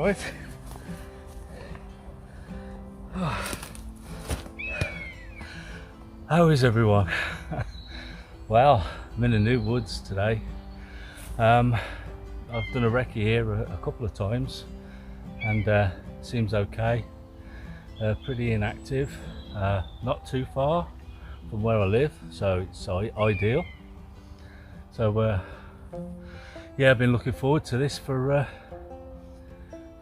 Right. How is everyone? Well, I'm in the new woods today. I've done a recce here a couple of times and seems okay. Pretty inactive, not too far from where I live, so it's ideal. So yeah, I've been looking forward to this for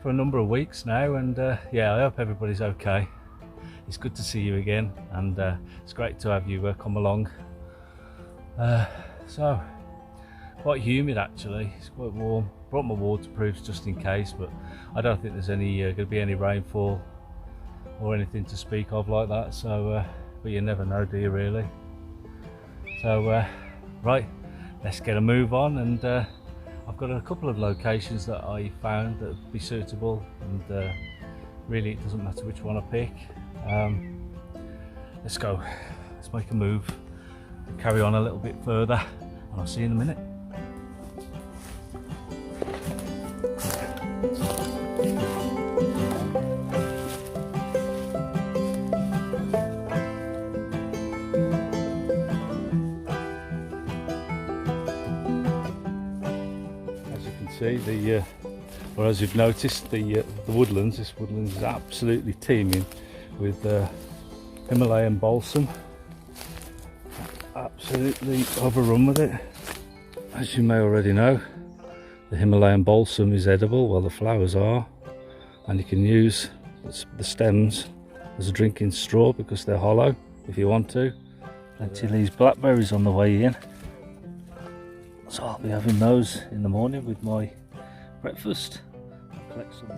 a number of weeks now, and yeah, I hope everybody's okay. It's good to see you again, and it's great to have you come along. So quite humid actually, it's quite warm. Brought my waterproofs just in case, but I don't think there's going to be any rainfall or anything to speak of like that, so but you never know, do you really? So right, let's get a move on, and I've got a couple of locations that I found that would be suitable, and really it doesn't matter which one I pick. Let's go, let's make a move, carry on a little bit further, and I'll see you in a minute. See, or as you've noticed, the woodlands, this woodlands is absolutely teeming with Himalayan balsam. Absolutely overrun with it. As you may already know, the Himalayan balsam is edible, well the flowers are, and you can use the stems as a drinking straw because they're hollow if you want to. Plenty of these blackberries on the way in. So I'll be having those in the morning with my breakfast. I'll collect some more.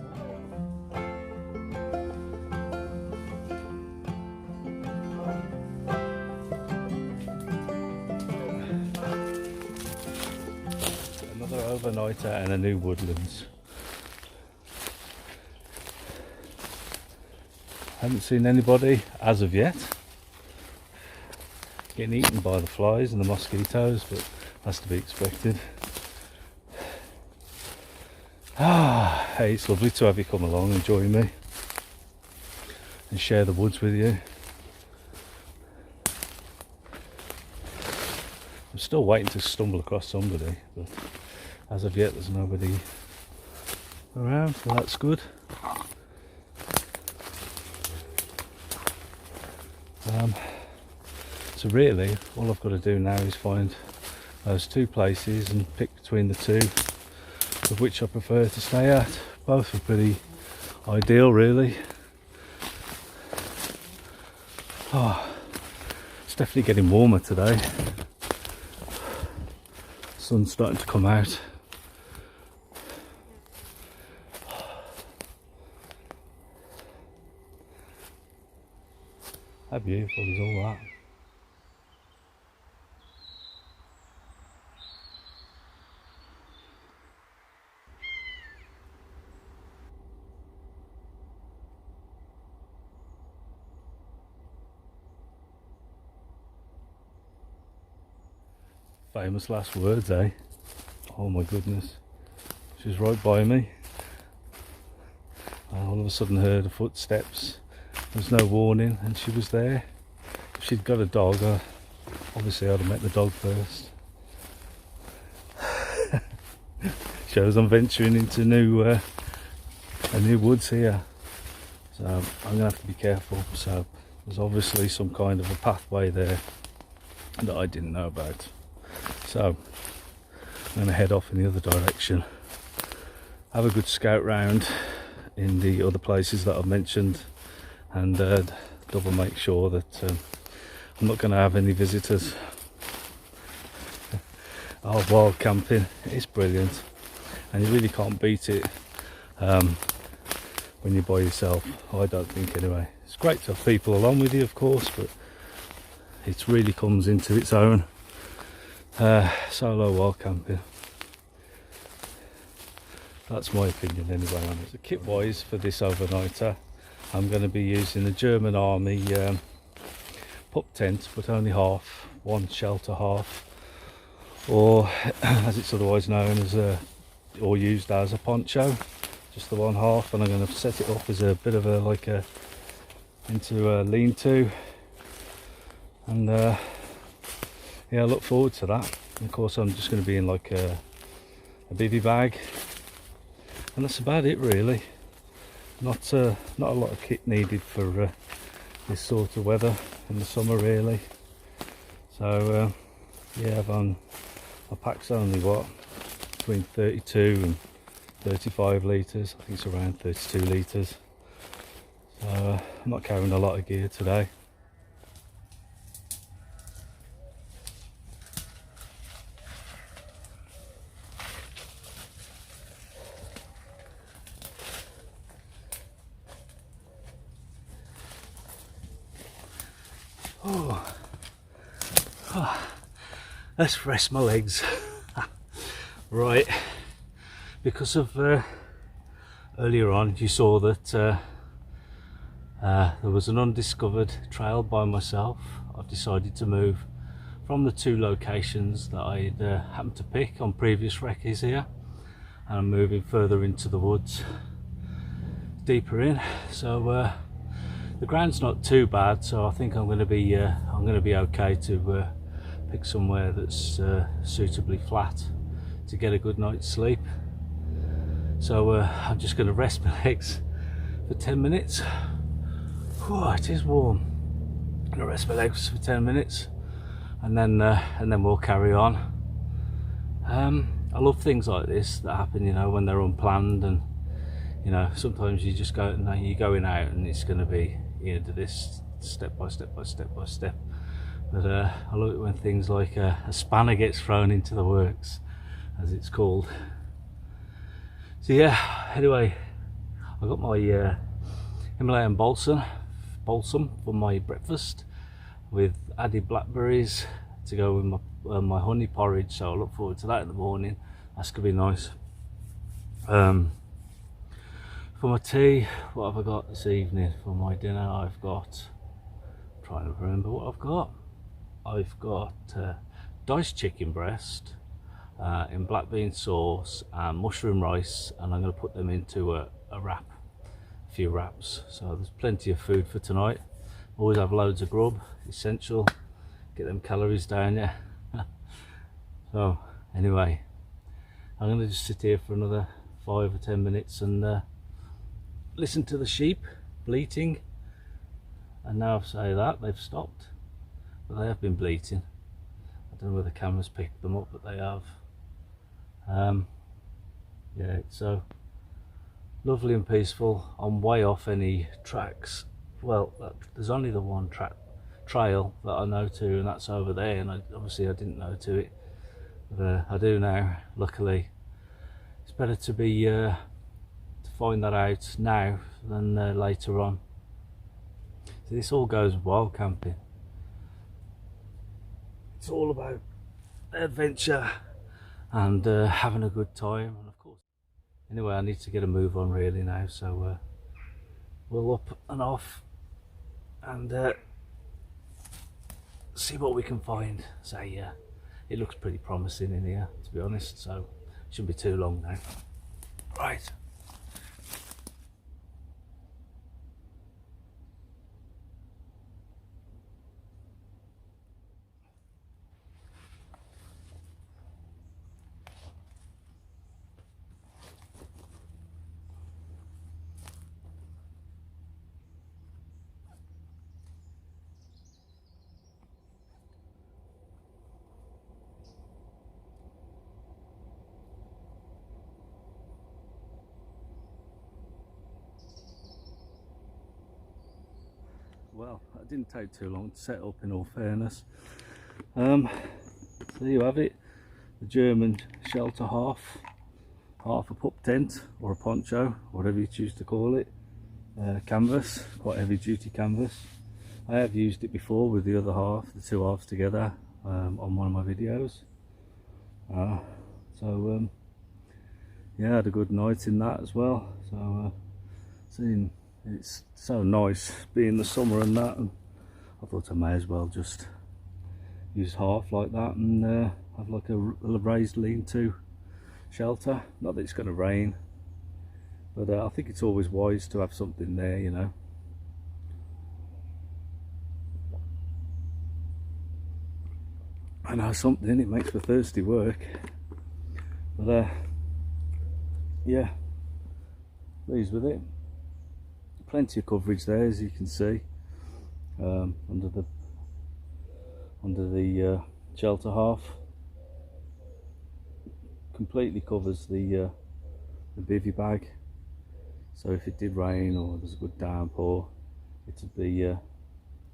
Another overnighter and a new woodlands. Haven't seen anybody as of yet. Getting eaten by the flies and the mosquitoes, but that's to be expected. Hey, it's lovely to have you come along and join me and share the woods with you. I'm still waiting to stumble across somebody, but as of yet there's nobody around, so that's good. So really all I've got to do now is find those two places and pick between the two of which I prefer to stay at. Both are pretty ideal really. Oh, it's definitely getting warmer today. Sun's starting to come out. How beautiful is all that? Famous last words, eh? Oh my goodness. She's right by me. I all of a sudden heard her footsteps. There was no warning and she was there. If she'd got a dog, obviously I'd have met the dog first. Shows I'm venturing into a new woods here. So I'm going to have to be careful. So there's obviously some kind of a pathway there that I didn't know about. So I'm going to head off in the other direction, have a good scout round in the other places that I've mentioned, and double make sure that I'm not going to have any visitors. Oh, wild camping, it's brilliant, and you really can't beat it when you're by yourself, I don't think anyway. It's great to have people along with you of course, but it really comes into its own. Solo wild camping. That's my opinion anyway on it. So kit wise for this overnighter, I'm going to be using the German Army pup tent, but only half, one shelter half, or as it's otherwise known as or used as a poncho. just the one half, and I'm going to set it up as a bit of a into a lean-to, and yeah, I look forward to that. And of course I'm just going to be in like a bivvy bag, and that's about it really. Not a lot of kit needed for this sort of weather in the summer really. So yeah, my pack's only what, between 32 and 35 litres. I think it's around 32 litres. So I'm not carrying a lot of gear today. Let's rest my legs. Right, because of earlier on you saw that there was an undiscovered trail by myself. I've decided to move from the two locations that I'd happened to pick on previous recce's here, and I'm moving further into the woods, deeper in. So the ground's not too bad, so I think I'm going to be okay to pick somewhere that's suitably flat to get a good night's sleep. So I'm just going to rest my legs for 10 minutes. Oh, it is warm. I'm going to rest my legs for 10 minutes, and then we'll carry on. I love things like this that happen, you know, when they're unplanned, and you know, sometimes you just go, you're going out and it's going to be, you know, do this step by step by step by step. But I love it when things like a spanner gets thrown into the works, as it's called. So yeah, anyway, I got my Himalayan balsam for my breakfast, with added blackberries to go with my honey porridge. So I look forward to that in the morning. That's gonna be nice. For my tea, what have I got this evening? For my dinner, I've got, I'm trying to remember what I've got. I've got diced chicken breast in black bean sauce and mushroom rice, and I'm going to put them into a wrap, a few wraps. So there's plenty of food for tonight. Always have loads of grub, essential, get them calories down, yeah. So anyway, I'm going to just sit here for another 5 or 10 minutes and listen to the sheep bleating. And now I say that, they've stopped, but they have been bleating. I don't know whether the camera's picked them up, but they have. Yeah, it's so lovely and peaceful. I'm way off any tracks. Well, there's only the one trail that I know to, and that's over there, and obviously I didn't know to it, but I do now, luckily. It's better to be to find that out now than later on. So this all goes wild camping. It's all about adventure and having a good time, and of course. Anyway, I need to get a move on really now, so we'll up and off and see what we can find. So yeah, it looks pretty promising in here, to be honest, so it shouldn't be too long now. Right. Well, that didn't take too long to set up, in all fairness. So there you have it, the German shelter half a pup tent, or a poncho, whatever you choose to call it. Canvas, quite heavy duty canvas. I have used it before with the other half, the two halves together, on one of my videos. Yeah, I had a good night in that as well. So it's so nice being the summer and that, and I thought I may as well just use half like that and have like a raised lean-to shelter. Not that it's going to rain, but I think it's always wise to have something there, you know. I know something, it makes for thirsty work, but yeah, pleased with it. Plenty of coverage there, as you can see, under the shelter half. Completely covers the bivvy bag, so if it did rain or there's a good downpour, it'd be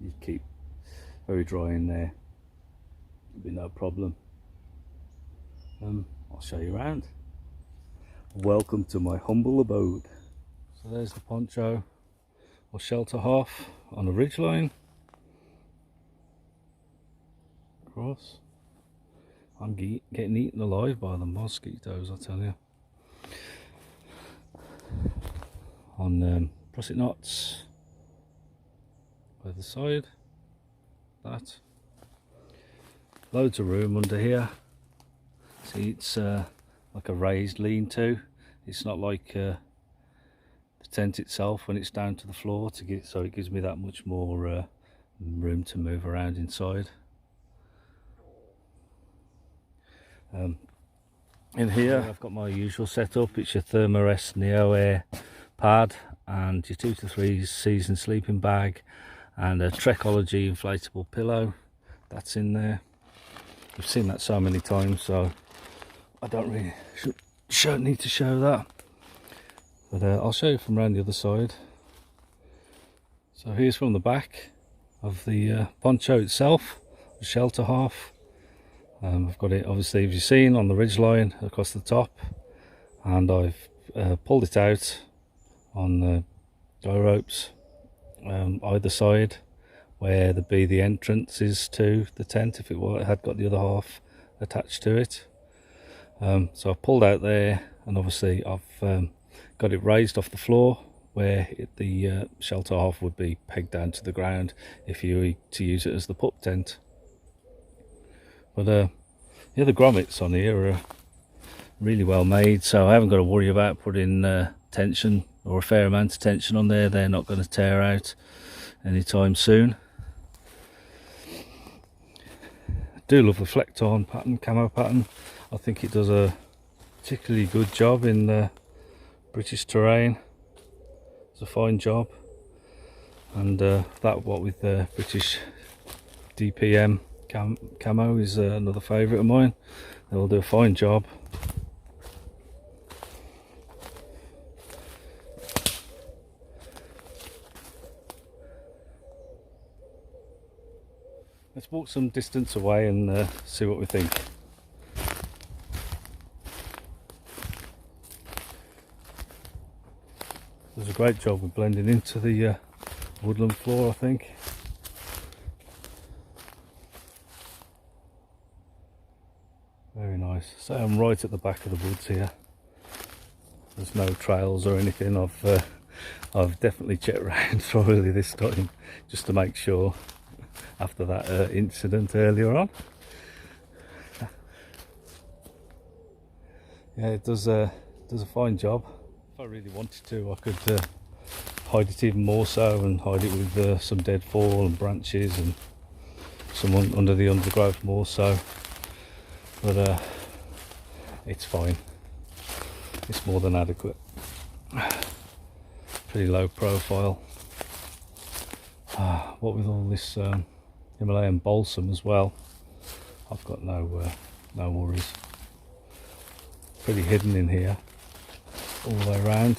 you'd keep very dry in there. It'd be no problem. I'll show you around. Welcome to my humble abode. So there's the poncho or shelter half on a ridgeline. Across. I'm getting eaten alive by the mosquitoes, I tell you. On russet knots by the side. That. Loads of room under here. See, it's like a raised lean-to. It's not like the tent itself when it's down to the floor, so it gives me that much more room to move around inside. In here I've got my usual setup. It's your Thermarest Neo Air pad and your 2 to 3 season sleeping bag and a Trekology inflatable pillow. That's in there. You've seen that so many times, so I don't really need to show that. But I'll show you from around the other side. So here's from the back of the poncho itself, the shelter half. I've got it, obviously, as you've seen, on the ridge line across the top, and I've pulled it out on guy ropes either side where there'd be the entrances to the tent if it had got the other half attached to it. So I've pulled out there, and obviously I've got it raised off the floor where the shelter half would be pegged down to the ground if you were to use it as the pup tent. But yeah, the grommets on here are really well made, so I haven't got to worry about putting tension or a fair amount of tension on there. They're not going to tear out anytime soon. I do love the flecked-on pattern, camo pattern. I think it does a particularly good job in the British terrain. It's a fine job, and that what with the British DPM camo is another favourite of mine. They'll do a fine job. Let's walk some distance away and see what we think. Does a great job of blending into the woodland floor, I think. Very nice. So I'm right at the back of the woods here. There's no trails or anything. I've definitely checked around thoroughly this time just to make sure after that incident earlier on. Yeah, it does a fine job. If I really wanted to, I could hide it even more so and hide it with some dead fall and branches and some under the undergrowth more so. But it's fine. It's more than adequate. Pretty low profile. What with all this Himalayan balsam as well, I've got no worries. Pretty hidden in here all the way around.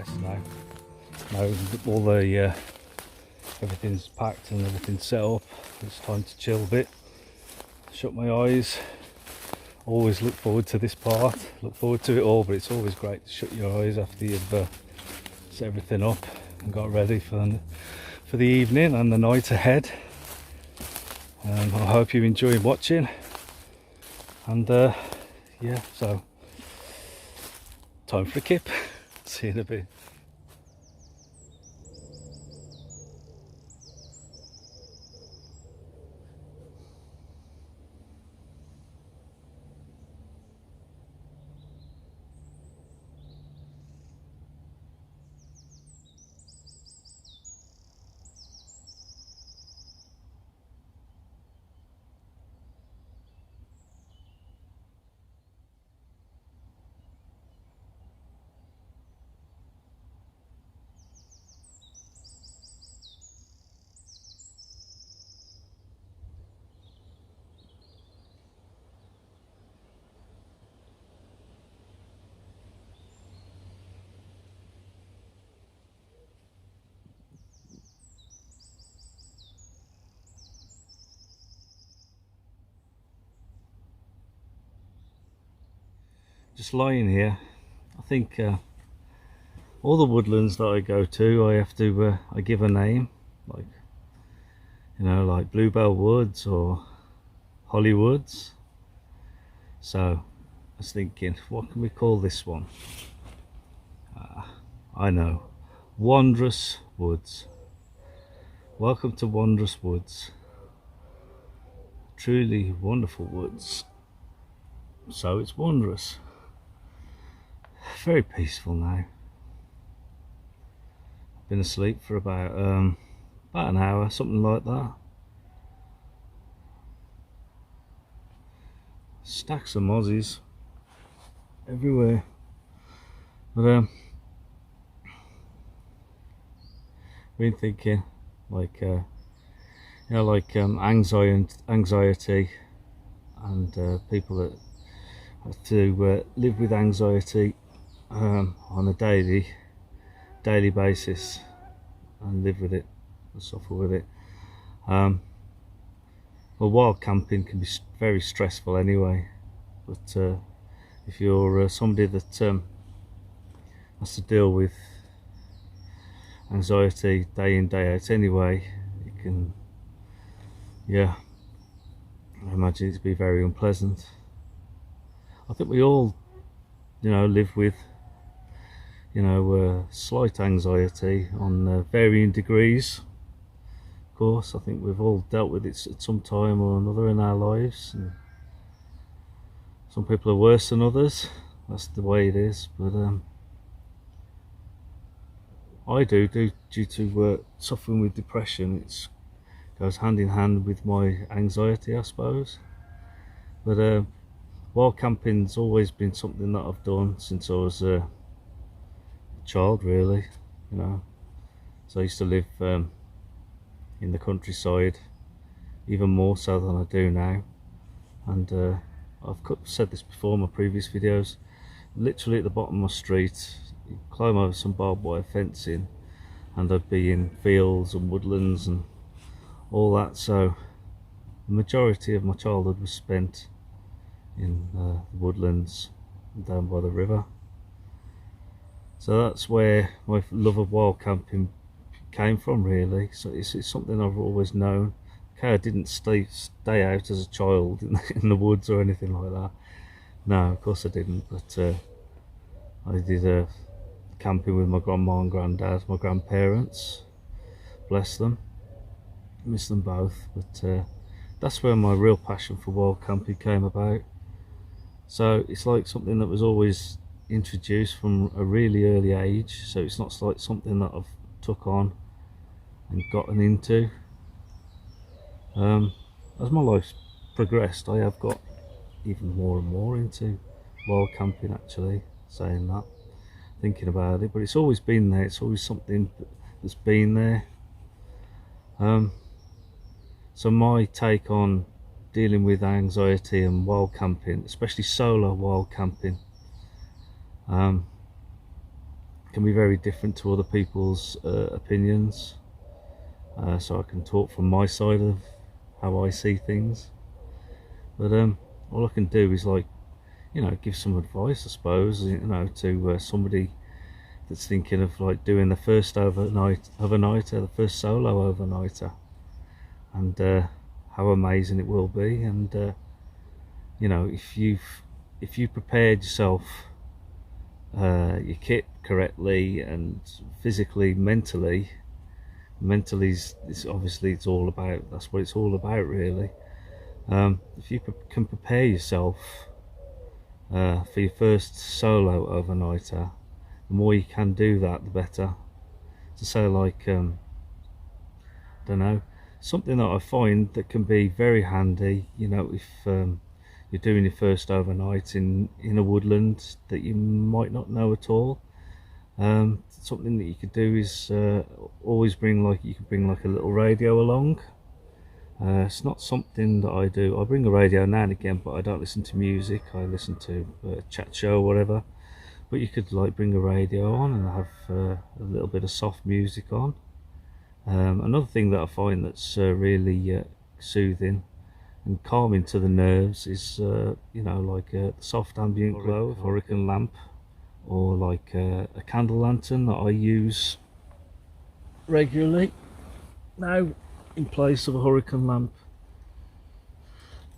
rest now. Now all the everything's packed and everything's set up, it's time to chill a bit, shut my eyes. Always look forward to this part, look forward to it all, but it's always great to shut your eyes after you've set everything up and got ready for the evening and the night ahead. I hope you enjoy watching, and yeah, so time for a kip. See you in a bit. Just lying here. I think all the woodlands that I go to, I have to I give a name, like, you know, like Bluebell Woods or Holly Woods. So I was thinking, what can we call this one? I know, Wondrous Woods. Welcome to Wondrous Woods. Truly wonderful woods. So it's wondrous. Very peaceful now. I've been asleep for about an hour, something like that. Stacks of mozzies everywhere. But been thinking, like you know, like anxiety and people that have to live with anxiety on a daily basis and live with it and suffer with it. Well, wild camping can be very stressful anyway, but if you're somebody that has to deal with anxiety day in day out anyway, it can, yeah, I imagine it to be very unpleasant. I think we all, you know, live with, you know, slight anxiety on varying degrees. Of course, I think we've all dealt with it at some time or another in our lives, and some people are worse than others. That's the way it is. But I do due to suffering with depression. It goes hand in hand with my anxiety, I suppose. But wild camping's always been something that I've done since I was a child, really, you know. So I used to live in the countryside, even more so than I do now. And I've said this before in my previous videos, literally at the bottom of my street, you climb over some barbed wire fencing and I'd be in fields and woodlands and all that. So the majority of my childhood was spent in the woodlands down by the river. So that's where my love of wild camping came from, really. So it's something I've always known. Okay, I didn't stay out as a child in the woods or anything like that. No, of course I didn't. But I did camping with my grandma and granddad, my grandparents. Bless them. Miss them both. But that's where my real passion for wild camping came about. So it's like something that was always introduced from a really early age. So it's not like something that I've took on and gotten into. As my life's progressed, I have got even more and more into wild camping, actually, saying that, thinking about it. But it's always been there. It's always something that's been there. So my take on dealing with anxiety and wild camping, especially solo wild camping, can be very different to other people's opinions. So I can talk from my side of how I see things. But all I can do is, like, give some advice, I suppose, to somebody that's thinking of like doing the first overnighter, the first solo overnighter, and how amazing it will be. And if you prepared yourself, your kit correctly, and physically, mentally is obviously, it's all about, that's what it's all about, really. If you can prepare yourself for your first solo overnighter, the more you can do that, the better. To say, like, I don't know, something that I find that can be very handy, if you're doing your first overnight in a woodland that you might not know at all. Something that you could do is always bring, like, you could bring like a little radio along. It's not something that I do. I bring a radio now and again, but I don't listen to music. I listen to a chat show or whatever. But you could, like, bring a radio on and have a little bit of soft music on. Another thing that I find that's really soothing and calming to the nerves is, like a soft ambient glow, hurricane lamp, or like a candle lantern that I use regularly now in place of a hurricane lamp.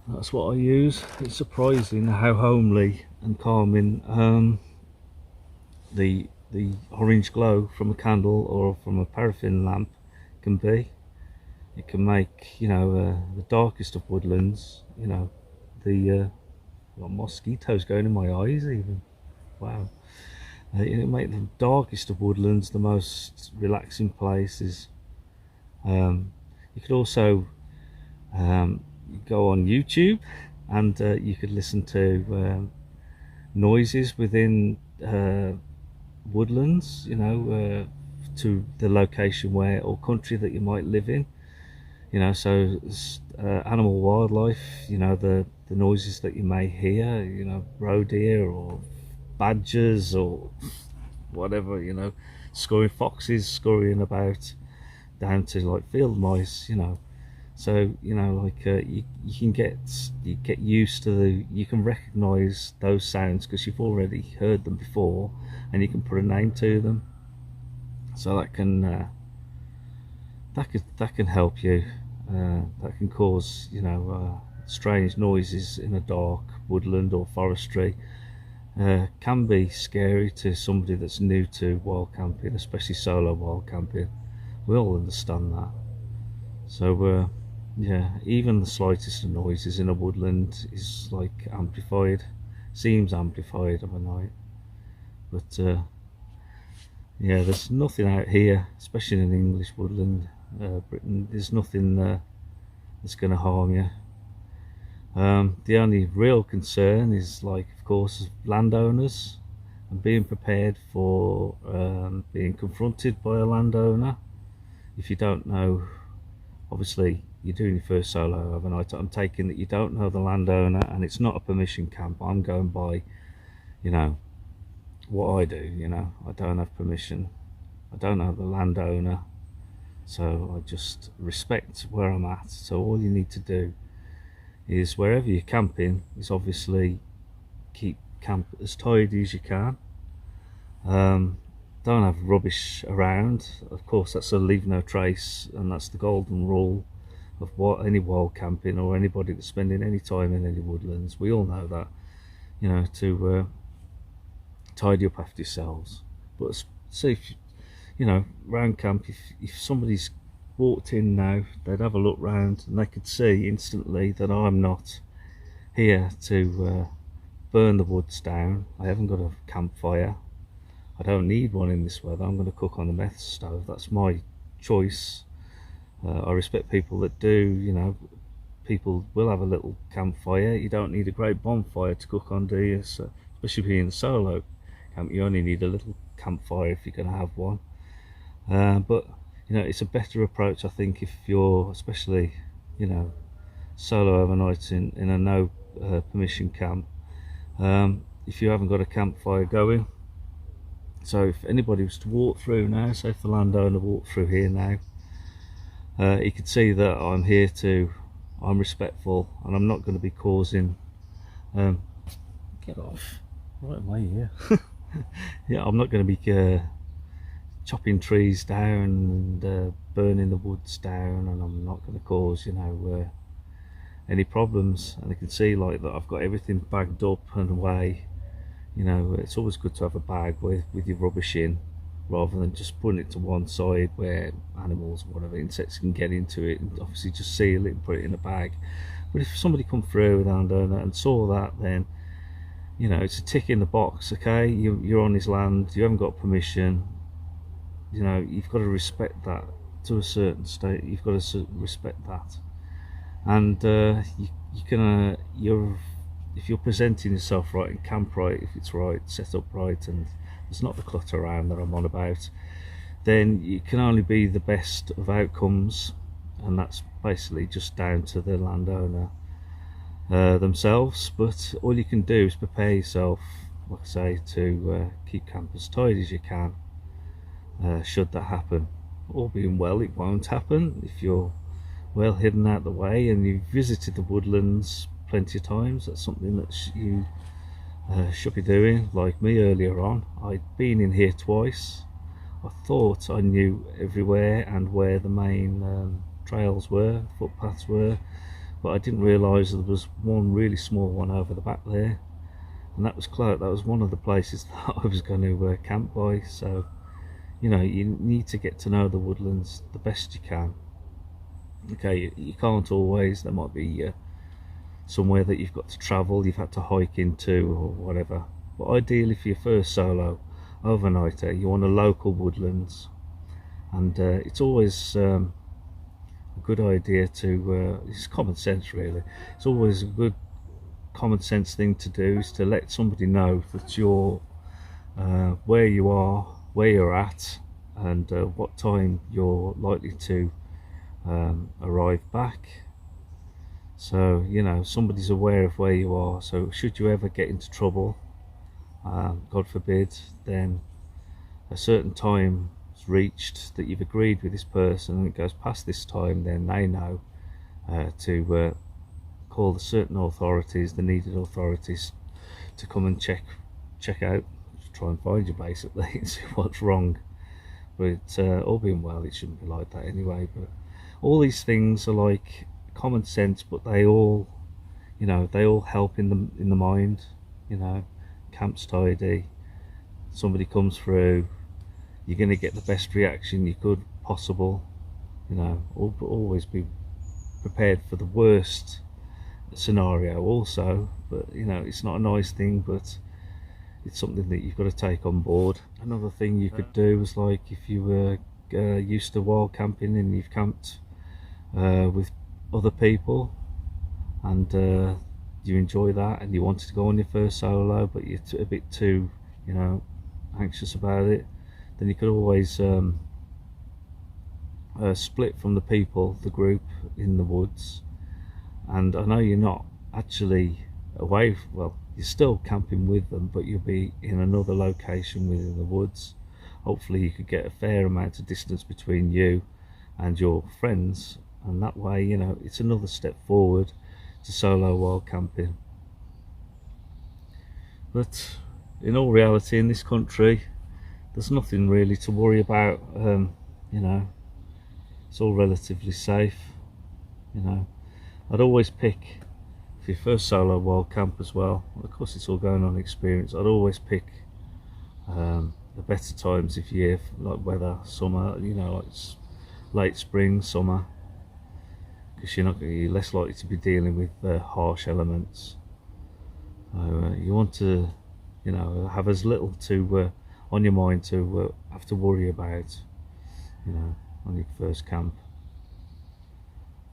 That's what I use. It's surprising how homely and calming the orange glow from a candle or from a paraffin lamp can be. It can make, the darkest of woodlands, got mosquitoes going in my eyes even. Wow. It make the darkest of woodlands the most relaxing places. You could also go on YouTube, and you could listen to noises within woodlands, to the location where, or country that you might live in. So animal, wildlife, the noises that you may hear, roe deer or badgers or whatever, scurrying foxes scurrying about, down to like field mice, so like you get used to you can recognize those sounds because you've already heard them before, and you can put a name to them. So that can help you. That can cause strange noises in a dark woodland or forestry. Can be scary to somebody that's new to wild camping, especially solo wild camping. We all understand that. So yeah, even the slightest of noises in a woodland is like amplified, seems amplified overnight. But yeah, there's nothing out here, especially in an English woodland, Britain, there's nothing that's going to harm you. The only real concern is, like, of course, landowners, and being prepared for being confronted by a landowner. If you don't know, obviously you're doing your first solo overnight, I'm taking that you don't know the landowner, and it's not a permission camp. I'm going by, what I do. I don't have permission, I don't know the landowner, so I just respect where I'm at. So all you need to do is, wherever you're camping, is obviously keep camp as tidy as you can. Don't have rubbish around. Of course, that's a leave no trace, and that's the golden rule of what any wild camping, or anybody that's spending any time in any woodlands. We all know that, to tidy up after yourselves. But see, if round camp, if somebody's walked in now, they'd have a look round and they could see instantly that I'm not here to burn the woods down. I haven't got a campfire. I don't need one in this weather. I'm going to cook on the meth stove. That's my choice. I respect people that do. People will have a little campfire. You don't need a great bonfire to cook on, do you? So, especially being a solo camp, you only need a little campfire if you're going to have one. But it's a better approach, I think, if you're, especially, solo overnight in a no permission camp. If you haven't got a campfire going, So if anybody was to walk through now, say if the landowner walked through here now, he could see that I'm respectful, and I'm not going to be causing get off right in my ear. Yeah, I'm not going to be chopping trees down and burning the woods down, and I'm not going to cause, you know, any problems. And I can see like that I've got everything bagged up and away. You know, it's always good to have a bag with your rubbish in, rather than just putting it to one side where animals or whatever, insects can get into it, and obviously just seal it and put it in a bag. But if somebody come through with a landowner and saw that, then, you know, it's a tick in the box. Okay, you're on his land, you haven't got permission. You know, you've got to respect that to a certain state. You've got to respect that, and if you're presenting yourself right and camp right, if it's right, set up right, and there's not the clutter around that I'm on about, then you can only be the best of outcomes. And that's basically just down to the landowner themselves. But all you can do is prepare yourself, like I say, to keep camp as tidy as you can, should that happen. All being well, it won't happen if you're well hidden out the way and you've visited the woodlands plenty of times. That's something that you should be doing. Like me earlier on, I'd been in here twice. I thought I knew everywhere and where the main trails were, footpaths were, but I didn't realise there was one really small one over the back there, and that was close. That was one of the places that I was going to camp by. So, you know, you need to get to know the woodlands the best you can. Okay, you can't always. There might be somewhere that you've got to travel, you've had to hike into or whatever. But ideally for your first solo overnighter, you want a local woodlands, and it's always a good idea to, it's common sense really, it's always a good common sense thing to do, is to let somebody know that you're where you are, where you're at, and what time you're likely to arrive back. So, you know, somebody's aware of where you are, so should you ever get into trouble, God forbid, then a certain time is reached that you've agreed with this person and it goes past this time, then they know to call the certain authorities, the needed authorities, to come and check out, try and find you basically and see what's wrong. But all being well, it shouldn't be like that anyway. But all these things are like common sense, but they all, you know, they all help in the mind. You know, camp's tidy, somebody comes through, you're going to get the best reaction you could possible. You know, always be prepared for the worst scenario also. But you know, it's not a nice thing, but it's something that you've got to take on board. Another thing you could do is, like, if you were used to wild camping and you've camped with other people, and you enjoy that, and you wanted to go on your first solo but you're a bit too, you know, anxious about it, then you could always split from the people, the group in the woods. And I know you're not actually away, well, you're still camping with them, but you'll be in another location within the woods. Hopefully you could get a fair amount of distance between you and your friends, and that way, you know, it's another step forward to solo wild camping. But in all reality, in this country, there's nothing really to worry about. You know, it's all relatively safe. You know, I'd always pick, for your first solo wild camp as well, of course it's all going on experience, I'd always pick the better times of year, like weather, summer, you know, like late spring, summer, because you're less likely to be dealing with harsh elements. So you want to, you know, have as little to on your mind to have to worry about, you know, on your first camp.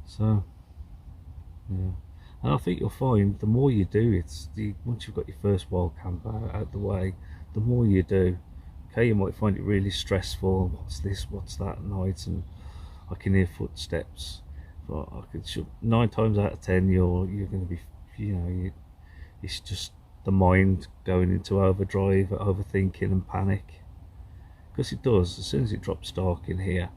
So yeah, and I think you'll find the more you do it, once you've got your first wild camp out the way, the more you do. Okay, you might find it really stressful. What's this? What's that? At night, and I can hear footsteps. But 9 times out of 10, you're going to be, you know, it's just the mind going into overdrive, overthinking and panic. because it does. As soon as it drops dark in here,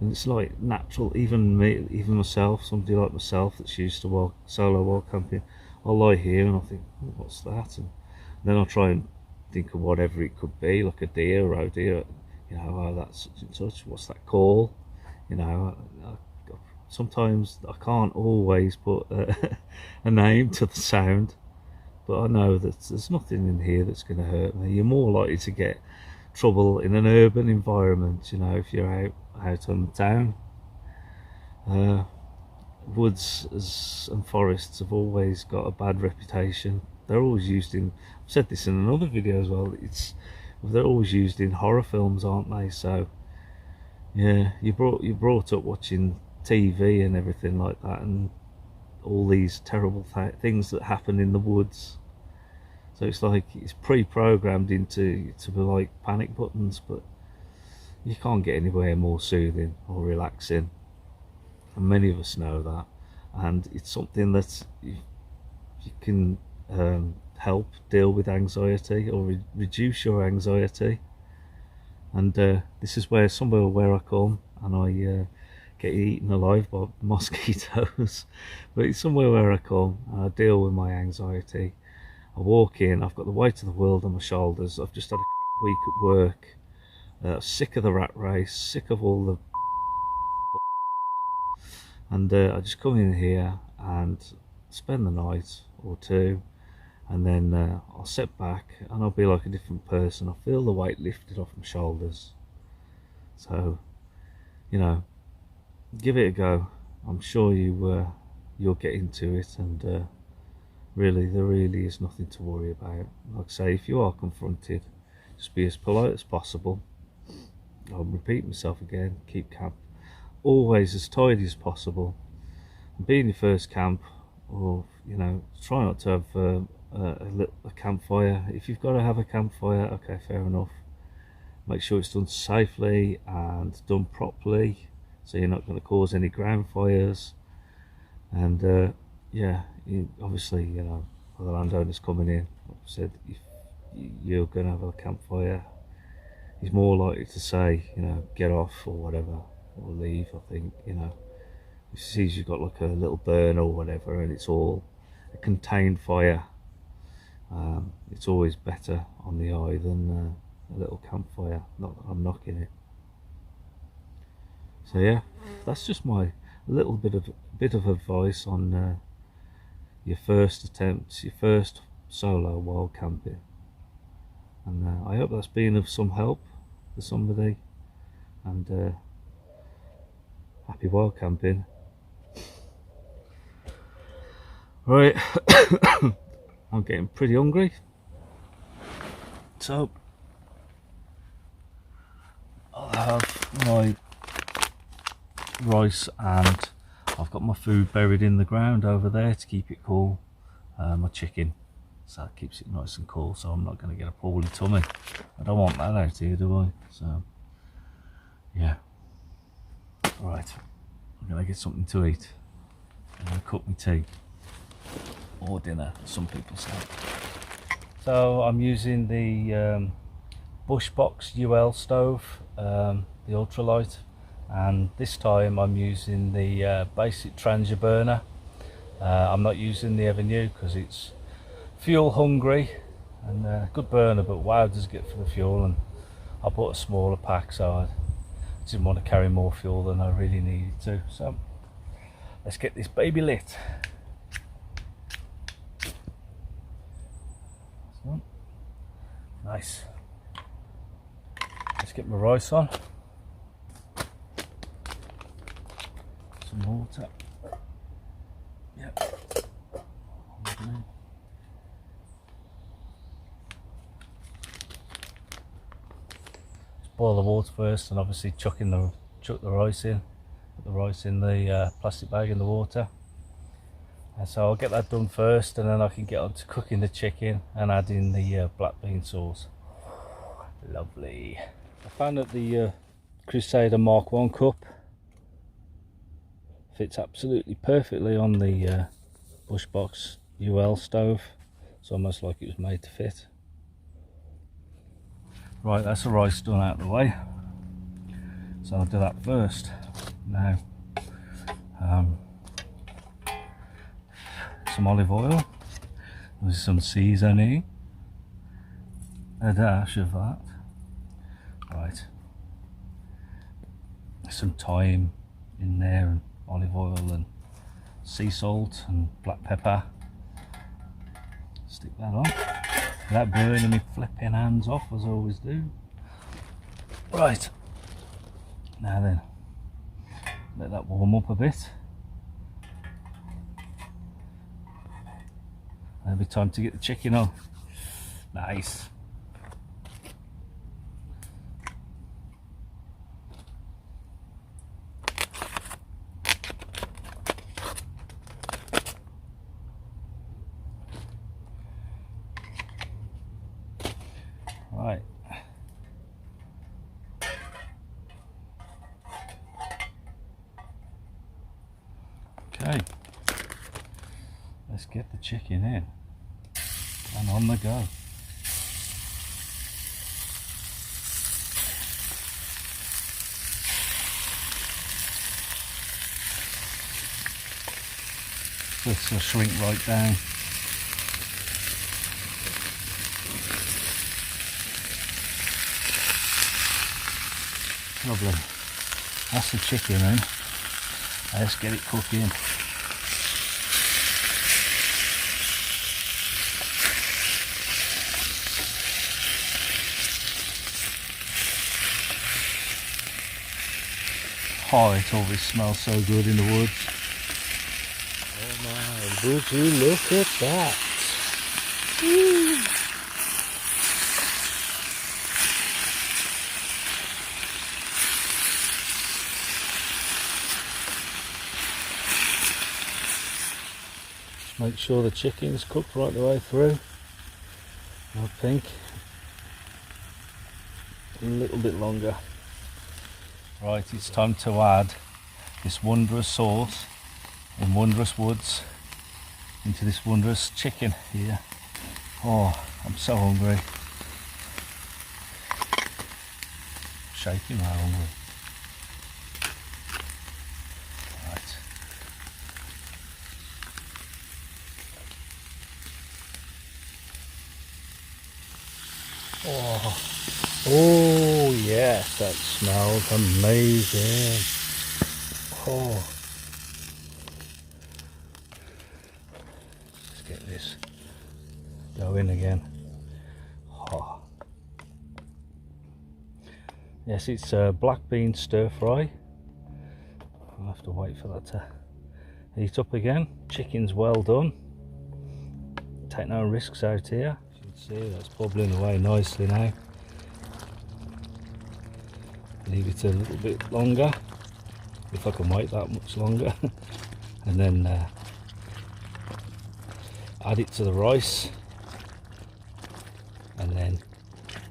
and it's like natural. Even me, even myself, somebody like myself that's used to solo wild camping, I'll lie here and I think, oh, what's that? And then I'll try and think of whatever it could be, like a deer, or deer. You know, oh, that's such and such. What's that call? You know, sometimes I can't always put a name to the sound, but I know that there's nothing in here that's going to hurt me. You're more likely to get trouble in an urban environment, you know, if you're out on the town. Woods and forests have always got a bad reputation. They're always used in, I've said this in another video as well, they're always used in horror films, aren't they? So yeah, you're brought up watching TV and everything like that, and all these terrible things that happen in the woods. So it's like it's pre-programmed to be like panic buttons, but you can't get anywhere more soothing or relaxing, and many of us know that. And it's something that you can help deal with anxiety or reduce your anxiety. And this is somewhere where I come and I get eaten alive by mosquitoes. But it's somewhere where I come and I deal with my anxiety. I walk in, I've got the weight of the world on my shoulders. I've just had a crap week at work, sick of the rat race, sick of all the and I just come in here and spend the night or two, and then I'll sit back and I'll be like a different person. I feel the weight lifted off my shoulders. So, you know, give it a go. I'm sure you'll get into it, and really, there really is nothing to worry about. Like I say, if you are confronted, just be as polite as possible. I'll repeat myself again, keep camp always as tidy as possible. And be in your first camp, or you know, try not to have a campfire. If you've got to have a campfire, okay, fair enough. Make sure it's done safely and done properly, so you're not going to cause any ground fires. And yeah, obviously, you know, the landowners coming in, like I said, if you're going to have a campfire, he's more likely to say, you know, get off or whatever, or leave. I think, you know, if he sees you've got like a little burn or whatever and it's all a contained fire, it's always better on the eye than a little campfire. Not that I'm knocking it. So yeah, that's just my little bit of advice on your first attempts, your first solo wild camping. And I hope that's been of some help to somebody, and happy wild camping. Right, I'm getting pretty hungry, so I'll have my rice, and I've got my food buried in the ground over there to keep it cool, my chicken, so it keeps it nice and cool, so I'm not going to get a poorly tummy. I don't want that out here, do I? So yeah, right, I'm going to get something to eat. I'm going to cook my tea or dinner, some people say. So I'm using the Bushbox UL stove, the ultralight, and this time I'm using the basic Trangia burner. I'm not using the Ever New because it's fuel hungry and good burner, but wow does it get for the fuel, and I bought a smaller pack, so I didn't want to carry more fuel than I really needed to. So let's get this baby lit. So, nice. Let's get my rice on. Some water. Yep. Just boil the water first, and obviously chuck the rice in. Put the rice in the plastic bag in the water. And so I'll get that done first, and then I can get on to cooking the chicken and adding the black bean sauce. Lovely. I found that the Crusader Mark 1 cup fits absolutely perfectly on the Bushbox UL stove. It's almost like it was made to fit. Right, that's the rice done out of the way, so I'll do that first. Now, some olive oil with some seasoning, a dash of that. Right, some thyme in there, and olive oil and sea salt and black pepper. Stick that on without burning my flipping hands off, as I always do. Right, now then, let that warm up a bit. It'll be time to get the chicken on. Nice. Right. Okay. Let's get the chicken in and on the go. This will shrink right down. Lovely. That's the chicken in. Let's get it cooking. Oh, it always smells so good in the woods. Oh my, would you look at that? Woo. Just make sure the chicken's cooked right the way through. I think a little bit longer. Right, it's time to add this wondrous sauce in Wondrous Woods into this wondrous chicken here. Oh, I'm so hungry. Shaking my hungry. Right. Oh yes, that smells amazing. Oh, let's get this going again. Oh. Yes, it's a black bean stir fry. I'll have to wait for that to heat up again. Chicken's well done. Take no risks out here. You can see that's bubbling away nicely now. Leave it a little bit longer, if I can wait that much longer, and then add it to the rice, and then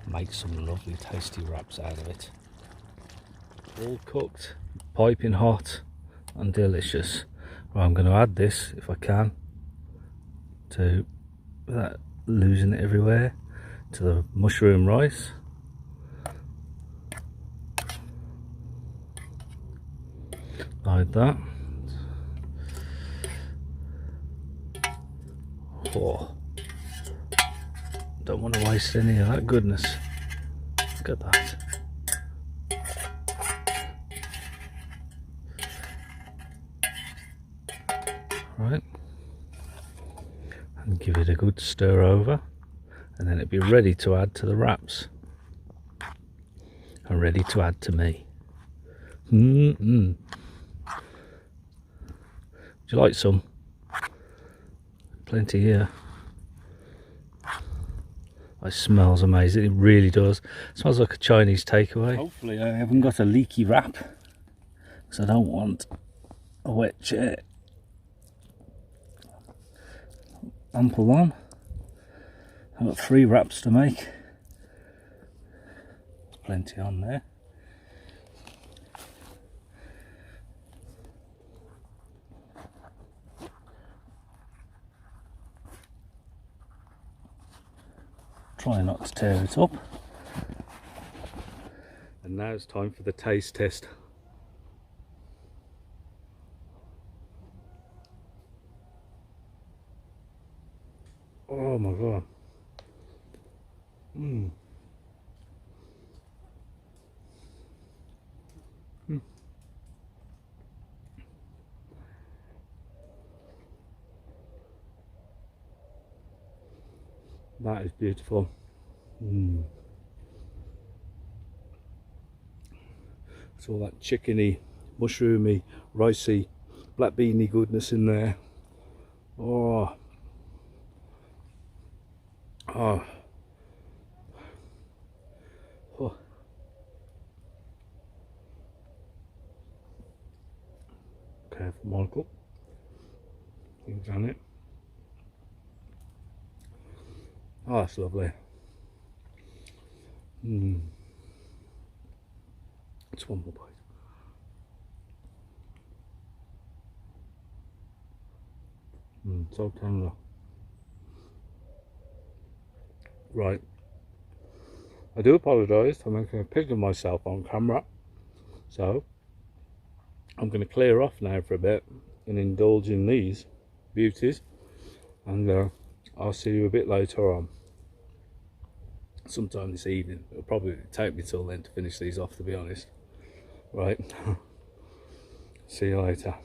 make some lovely tasty wraps out of it. All cooked, piping hot and delicious. Right, I'm going to add this, if I can, to, without losing it everywhere, to the mushroom rice. Like that. Oh, don't want to waste any of that goodness. Look at that. Right, and give it a good stir over, and then it'll be ready to add to the wraps and ready to add to me. Would you like some? Plenty here. It smells amazing, it really does. It smells like a Chinese takeaway. Hopefully I haven't got a leaky wrap, because I don't want a wet chair. Ample one. I've got 3 wraps to make. There's plenty on there. Try not to tear it up. And now it's time for the taste test. Oh my god. That is beautiful. It's all that chickeny, mushroomy, ricey, black beany goodness in there. Oh. Oh. Oh. Careful, Michael. You've done it. Oh, that's lovely. It's one more bite. So tender. Right. I do apologise for making a pig of myself on camera. So, I'm going to clear off now for a bit and indulge in these beauties. And I'll see you a bit later on. Sometime this evening. It'll probably take me till then to finish these off, to be honest. Right. See you later.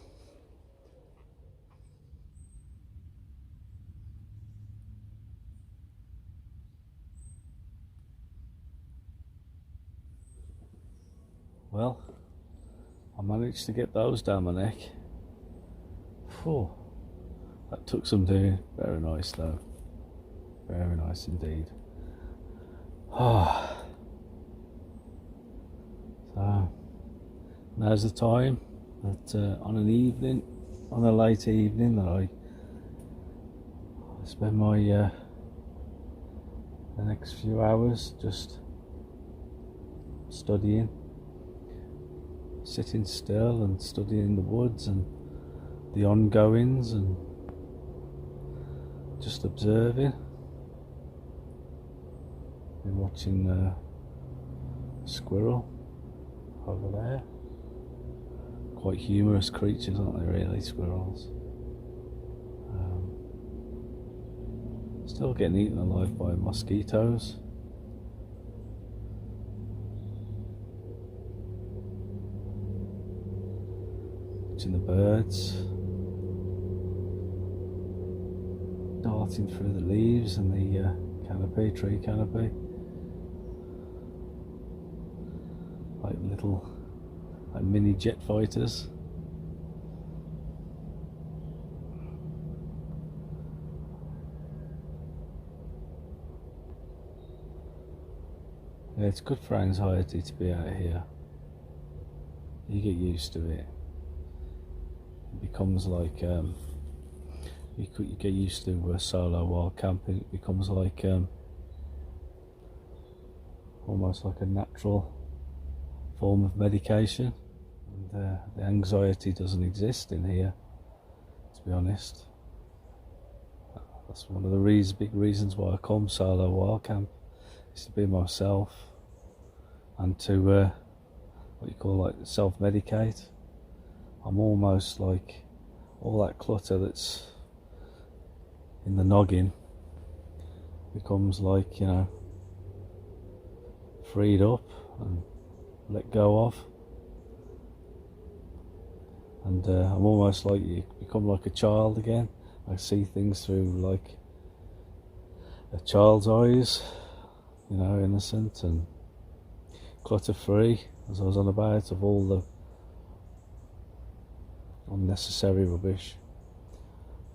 Well, I managed to get those down my neck. Phew, that took some doing. Very nice though. Very nice indeed. Ah. So, now's the time that on a late evening, that I spend my the next few hours just studying, sitting still and studying the woods and the ongoings and just observing. Been watching the squirrel over there. Quite humorous creatures, aren't they, really, squirrels? Still getting eaten alive by mosquitoes. Watching the birds darting through the leaves and the tree canopy. Like mini jet fighters. Yeah, it's good for anxiety to be out here. You get used to it. It becomes like you get used to solo wild camping. It becomes like almost like a natural form of medication, and the anxiety doesn't exist in here, to be honest. That's one of the big reasons why I come solo wild camp, is to be myself and to what you call like self-medicate. I'm almost like all that clutter that's in the noggin becomes like, you know, freed up and let go of, and I'm almost like, you become like a child again. I see things through like a child's eyes, you know, innocent and clutter free, as I was on about, of all the unnecessary rubbish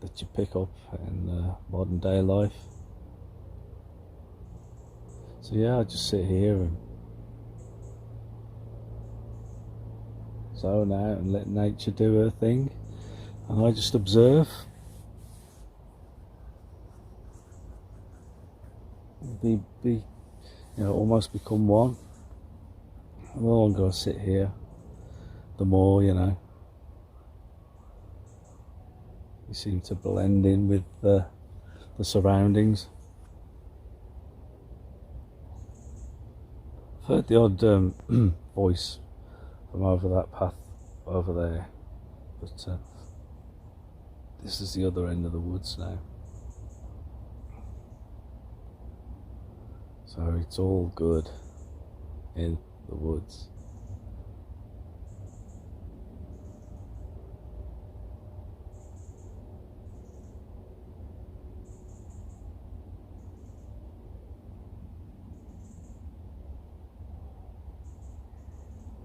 that you pick up in modern day life. So yeah, I just sit here and zone out and let nature do her thing, and I just observe. Be you know, almost become one. The longer I sit here, the more, you know, you seem to blend in with the surroundings. I've heard the odd voice from over that path over there, but this is the other end of the woods now, so it's all good in the woods.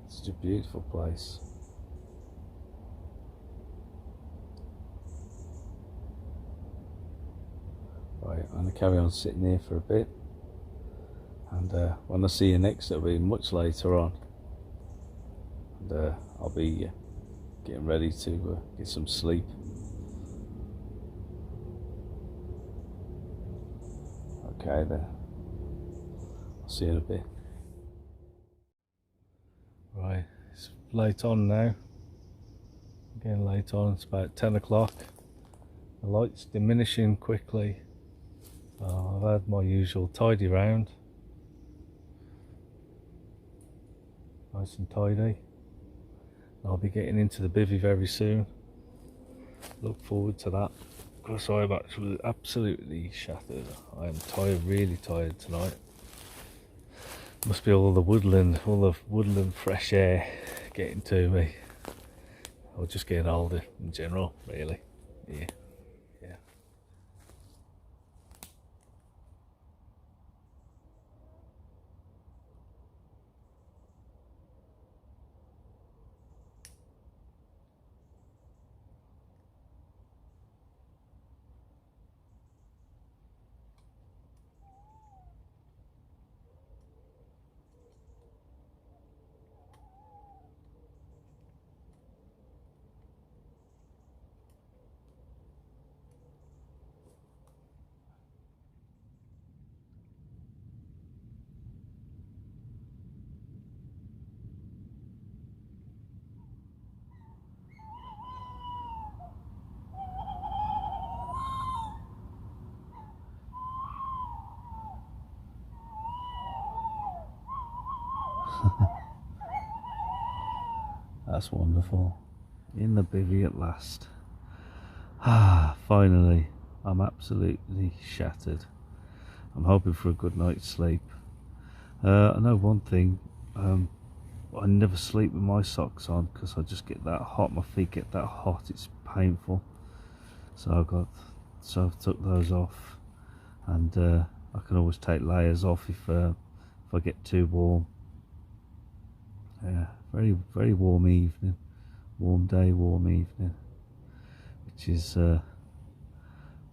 It's a beautiful place. Right, I'm going to carry on sitting here for a bit, and when I see you next, it'll be much later on, and I'll be getting ready to get some sleep. Okay then, I'll see you in a bit. Right, it's late on now, again late on, it's about 10 o'clock, the light's diminishing quickly, so I've had my usual tidy round, nice and tidy. I'll be getting into the bivvy very soon, look forward to that, because I'm actually absolutely shattered. I am tired, really tired tonight. Must be all the woodland fresh air getting to me, or just getting older in general, really. Yeah. That's wonderful. In the bivvy at last. Finally. I'm absolutely shattered. I'm hoping for a good night's sleep. I know one thing, I never sleep with my socks on because I just get that hot, my feet get that hot, it's painful. So I've took those off, and I can always take layers off if I get too warm. Yeah, very warm evening, warm day, warm evening, which is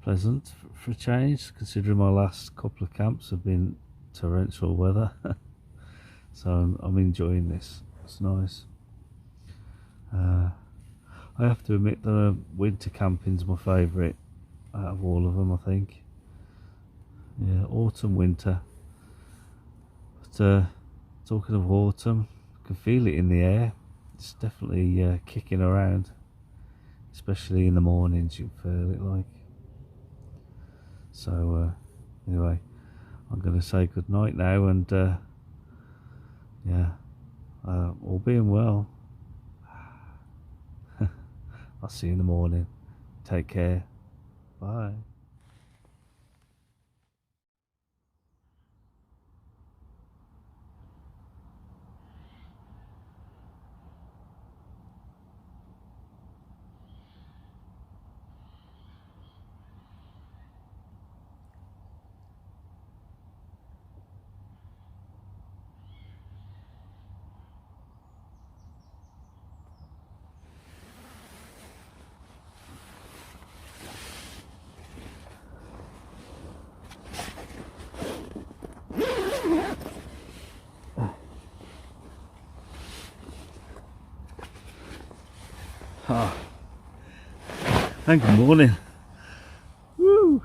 pleasant for a change, considering my last couple of camps have been torrential weather. So I'm enjoying this. It's nice. I have to admit that winter camping's my favourite out of all of them, I think. Yeah, autumn, winter. But talking of autumn, I can feel it in the air. It's definitely kicking around, especially in the mornings. You can feel it like. So anyway, I'm going to say good night now, and yeah, all being well, I'll see you in the morning. Take care. Bye. And good morning. Woo!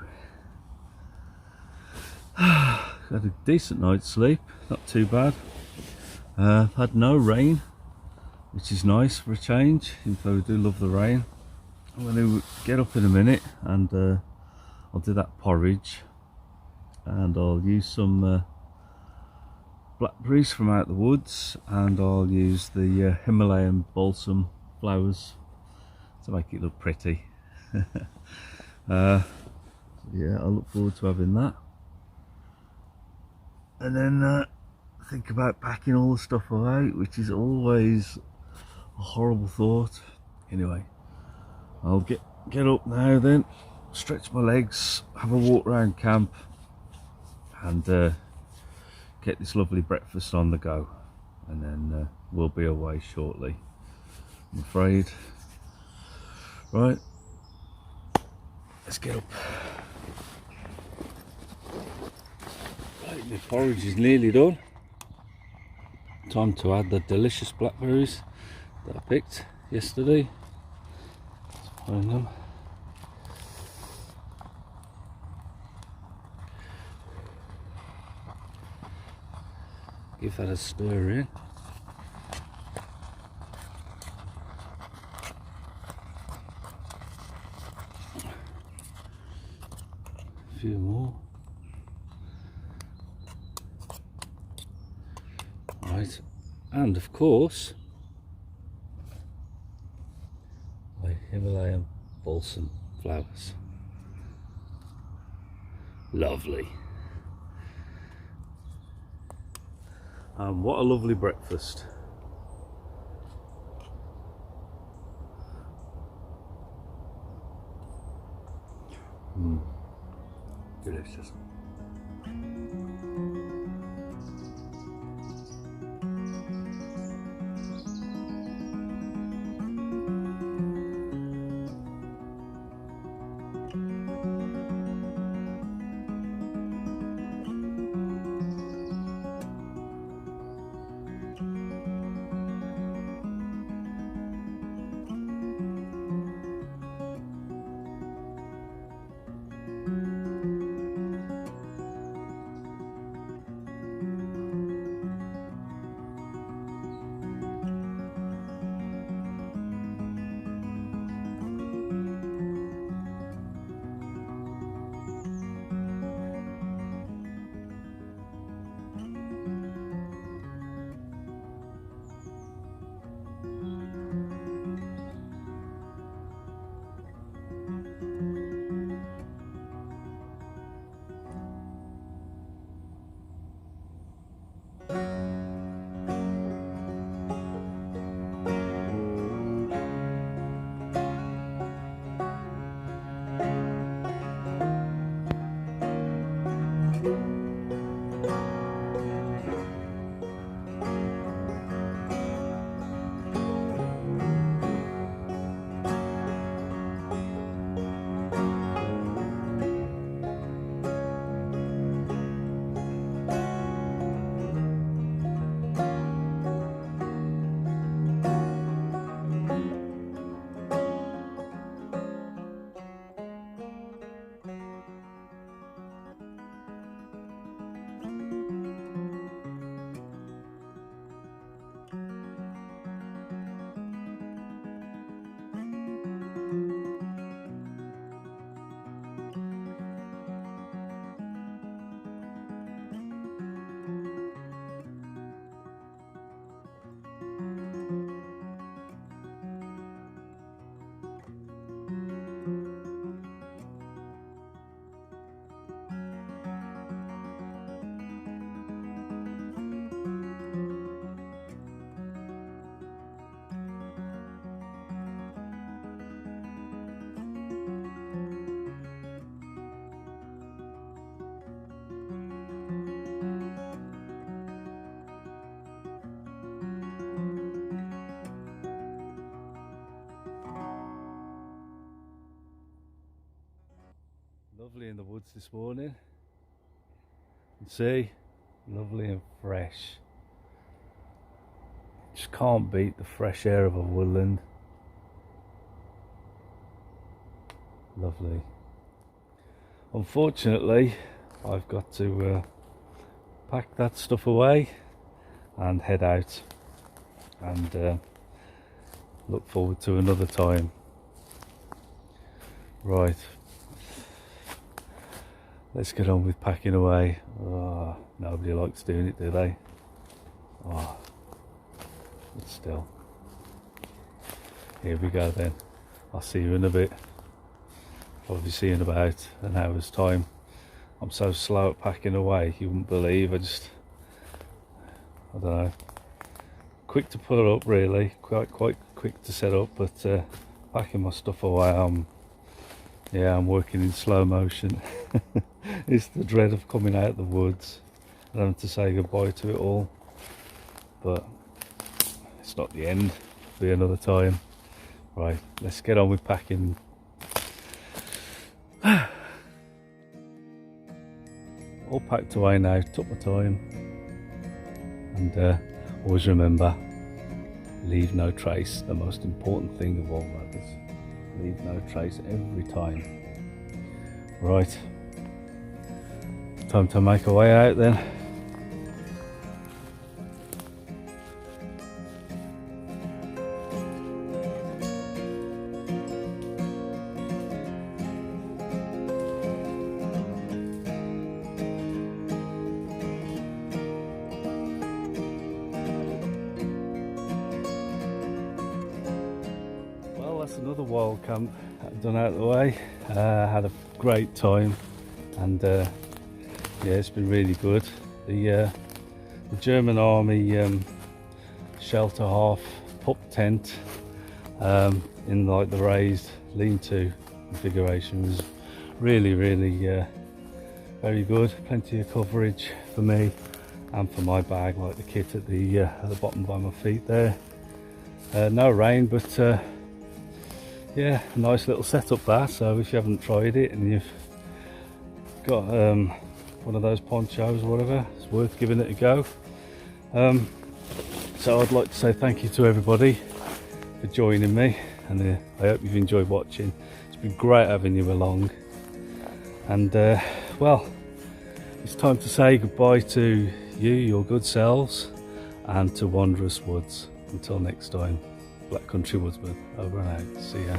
Had a decent night's sleep, not too bad. Had no rain, which is nice for a change, even though we do love the rain. I'm going to get up in a minute, and I'll do that porridge, and I'll use some blackberries from out the woods, and I'll use the Himalayan balsam flowers to make it look pretty. Yeah, I look forward to having that. And then think about packing all the stuff away, which is always a horrible thought. Anyway, I'll get up now then, stretch my legs, have a walk around camp, and get this lovely breakfast on the go, and then we'll be away shortly, I'm afraid. Right, let's get up. Right, the porridge is nearly done. Time to add the delicious blackberries that I picked yesterday. Let's find them. Give that a stir in. A few more. Right, and of course my Himalayan balsam flowers. Lovely. And what a lovely breakfast. Delicious. Lovely in the woods this morning. You can see, lovely and fresh. Just can't beat the fresh air of a woodland. Lovely. Unfortunately, I've got to pack that stuff away and head out, and look forward to another time. Right, let's get on with packing away. Oh, nobody likes doing it, do they? Oh, but still. Here we go then. I'll see you in a bit. Probably see you in about an hour's time. I'm so slow at packing away, you wouldn't believe. I don't know. Quick to put up really, quite quick to set up, but packing my stuff away, I'm working in slow motion. It's the dread of coming out of the woods and having to say goodbye to it all. But it's not the end, it'll be another time. Right, let's get on with packing. All packed away now, took my time. And always remember, leave no trace, the most important thing of all, that is. Leave no trace every time. Right, time to make our way out then. That's another wild camp I've done out of the way. Had a great time, and yeah, it's been really good. The German Army shelter half pup tent in like the raised lean-to configuration was really very good. Plenty of coverage for me and for my bag, like the kit at the bottom by my feet there. No rain, but yeah, nice little setup there. So if you haven't tried it and you've got one of those ponchos or whatever, it's worth giving it a go. So I'd like to say thank you to everybody for joining me, and I hope you've enjoyed watching. It's been great having you along, and well, it's time to say goodbye to you, your good selves, and to Wanderous Woods. Until next time. Black Country Woodsman, over and out. See ya.